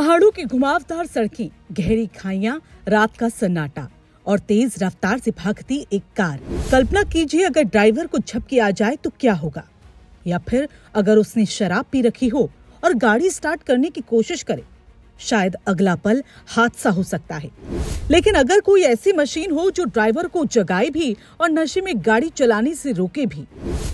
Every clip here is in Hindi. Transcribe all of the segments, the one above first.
पहाड़ों की घुमावदार सड़कें, गहरी खाइयां, रात का सन्नाटा और तेज रफ्तार से भागती एक कार। कल्पना कीजिए अगर ड्राइवर को झपकी आ जाए तो क्या होगा, या फिर अगर उसने शराब पी रखी हो और गाड़ी स्टार्ट करने की कोशिश करे, शायद अगला पल हादसा हो सकता है। लेकिन अगर कोई ऐसी मशीन हो जो ड्राइवर को जगाए भी और नशे में गाड़ी चलाने से रोके भी।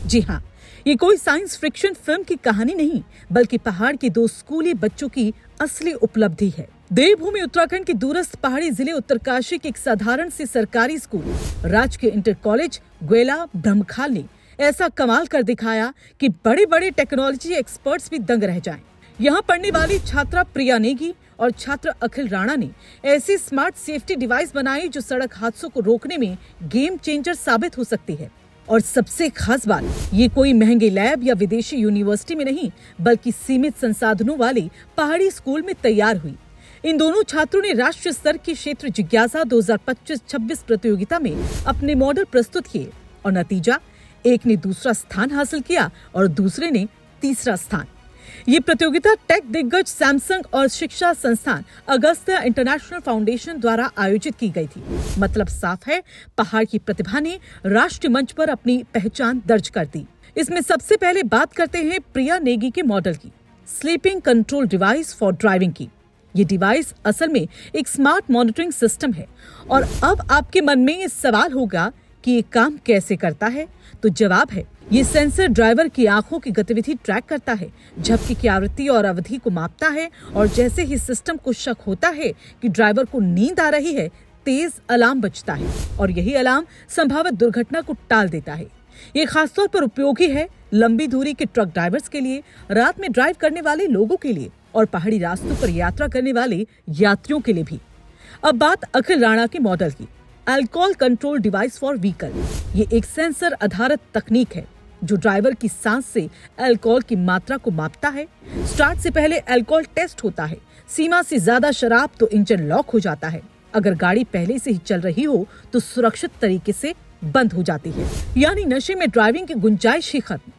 जी हाँ, ये कोई साइंस फिक्शन फिल्म की कहानी नहीं, बल्कि पहाड़ के दो स्कूली बच्चों की असली उपलब्धि है। देवभूमि उत्तराखंड के दूरस्थ पहाड़ी जिले उत्तरकाशी के एक साधारण से सरकारी स्कूल राजकीय इंटर कॉलेज ग्वेला ब्रह्मखाल ने ऐसा कमाल कर दिखाया कि बड़े बड़े टेक्नोलॉजी एक्सपर्ट्स भी दंग रह जाएं। यहाँ पढ़ने वाली छात्रा प्रिया नेगी और छात्र अखिल राणा ने ऐसी स्मार्ट सेफ्टी डिवाइस बनाई जो सड़क हादसों को रोकने में गेम चेंजर साबित हो सकती है। और सबसे खास बात, ये कोई महंगे लैब या विदेशी यूनिवर्सिटी में नहीं, बल्कि सीमित संसाधनों वाले पहाड़ी स्कूल में तैयार हुई। इन दोनों छात्रों ने राष्ट्रीय स्तर की क्षेत्र जिज्ञासा 2025-26 प्रतियोगिता में अपने मॉडल प्रस्तुत किए और नतीजा, एक ने दूसरा स्थान हासिल किया और दूसरे ने तीसरा स्थान। ये प्रतियोगिता टेक दिग्गज सैमसंग और शिक्षा संस्थान अगस्त्या इंटरनेशनल फाउंडेशन द्वारा आयोजित की गई थी। मतलब साफ है, पहाड़ की प्रतिभा ने राष्ट्रीय मंच पर अपनी पहचान दर्ज कर दी। इसमें सबसे पहले बात करते हैं प्रिया नेगी के मॉडल की, sleeping control device for driving की। ये डिवाइस असल में एक स्मार्ट मॉनिटरिंग सिस्टम है। और अब आपके मन में ये सवाल होगा कि ये काम कैसे करता है, तो जवाब है, ये सेंसर ड्राइवर की आंखों की गतिविधि ट्रैक करता है, झपकी की आवृत्ति और अवधि को मापता है और जैसे ही सिस्टम को शक होता है कि ड्राइवर को नींद आ रही है, तेज अलार्म बजता है और यही अलार्म संभावित दुर्घटना को टाल देता है। ये खासतौर पर उपयोगी है लंबी दूरी के ट्रक ड्राइवर्स के लिए, रात में ड्राइव करने वाले लोगों के लिए और पहाड़ी रास्तों पर यात्रा करने वाले यात्रियों के लिए भी। अब बात अखिल राणा के मॉडल की, alcohol control device for vehicle. ये एक सेंसर आधारित तकनीक है जो ड्राइवर की सांस से अल्कोहल की मात्रा को मापता है। स्टार्ट से पहले अल्कोहल टेस्ट होता है। सीमा से ज्यादा शराब तो इंजन लॉक हो जाता है। अगर गाड़ी पहले से ही चल रही हो तो सुरक्षित तरीके से बंद हो जाती है, यानी नशे में ड्राइविंग की गुंजाइश ही खत्म।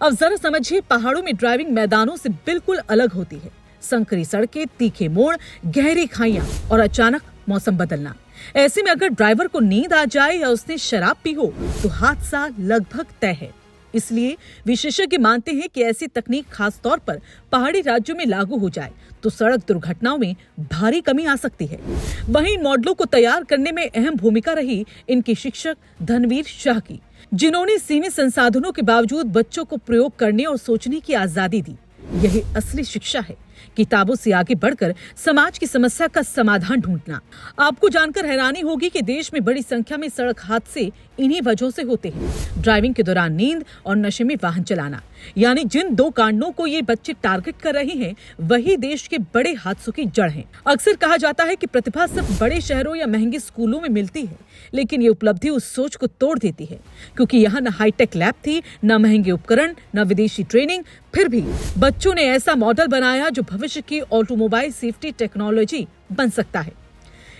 अब जरा समझिए, पहाड़ों में ड्राइविंग मैदानों से बिल्कुल अलग होती है। संकरी सड़कें, तीखे मोड़, गहरी खाइयां और अचानक मौसम बदलना। ऐसे में अगर ड्राइवर को नींद आ जाए या उसने शराब पी हो तो हादसा लगभग तय है। इसलिए विशेषज्ञ मानते हैं कि ऐसी तकनीक खास तौर पर पहाड़ी राज्यों में लागू हो जाए तो सड़क दुर्घटनाओं में भारी कमी आ सकती है। वहीं इन मॉडलों को तैयार करने में अहम भूमिका रही इनके शिक्षक धनवीर शाह की, जिन्होंने सीमित संसाधनों के बावजूद बच्चों को प्रयोग करने और सोचने की आजादी दी। यही असली शिक्षा है, किताबों से आगे बढ़कर समाज की समस्या का समाधान ढूंढना। आपको जानकर हैरानी होगी कि देश में बड़ी संख्या में सड़क हादसे इन्हीं वजहों से होते हैं। ड्राइविंग के दौरान नींद और नशे में वाहन चलाना, यानी जिन दो कांडों को ये बच्चे टारगेट कर रहे हैं, वही देश के बड़े हादसों की जड़ है। अक्सर कहा जाता है कि प्रतिभा सिर्फ बड़े शहरों या महंगे स्कूलों में मिलती है, लेकिन ये उपलब्धि उस सोच को तोड़ देती है, क्योंकि यहाँ न हाईटेक लैब थी, न महंगे उपकरण, न विदेशी ट्रेनिंग। फिर भी बच्चों ने ऐसा मॉडल बनाया जो भविष्य की ऑटोमोबाइल सेफ्टी टेक्नोलॉजी बन सकता है।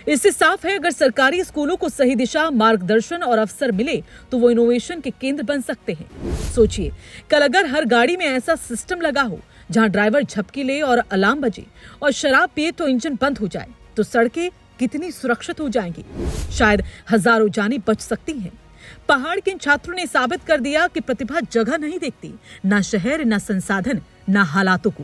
इससे साफ है, अगर सरकारी स्कूलों को सही दिशा, मार्गदर्शन और अवसर मिले तो वो इनोवेशन के केंद्र बन सकते हैं। सोचिए, कल अगर हर गाड़ी में ऐसा सिस्टम लगा हो जहां ड्राइवर झपकी ले और अलार्म बजे और शराब पिए तो इंजन बंद हो जाए, तो सड़कें कितनी सुरक्षित हो जाएंगी। शायद हजारों जानें बच सकती हैं। पहाड़ के इन छात्रों ने साबित कर दिया कि प्रतिभा जगह नहीं देखती, ना शहर, ना संसाधन, ना हालातों को।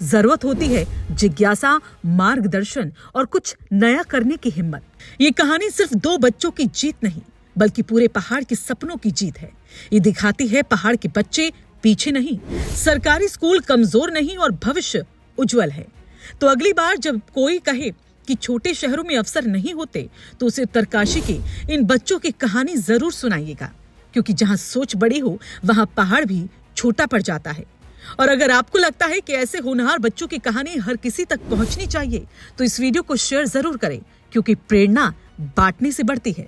जरूरत होती है जिज्ञासा, मार्गदर्शन और कुछ नया करने की हिम्मत। ये कहानी सिर्फ दो बच्चों की जीत नहीं, बल्कि पूरे पहाड़ के सपनों की जीत है। ये दिखाती है पहाड़ के बच्चे पीछे नहीं, सरकारी स्कूल कमजोर नहीं और भविष्य उज्जवल है। तो अगली बार जब कोई कहे कि छोटे शहरों में अवसर नहीं होते, तो उसे उत्तरकाशी के इन बच्चों की कहानी जरूर सुनाइएगा, क्योंकि जहां सोच बड़ी हो वहां पहाड़ भी छोटा पड़ जाता है। और अगर आपको लगता है कि ऐसे होनहार बच्चों की कहानी हर किसी तक पहुंचनी चाहिए, तो इस वीडियो को शेयर जरूर करें, क्योंकि प्रेरणा बांटने से बढ़ती है।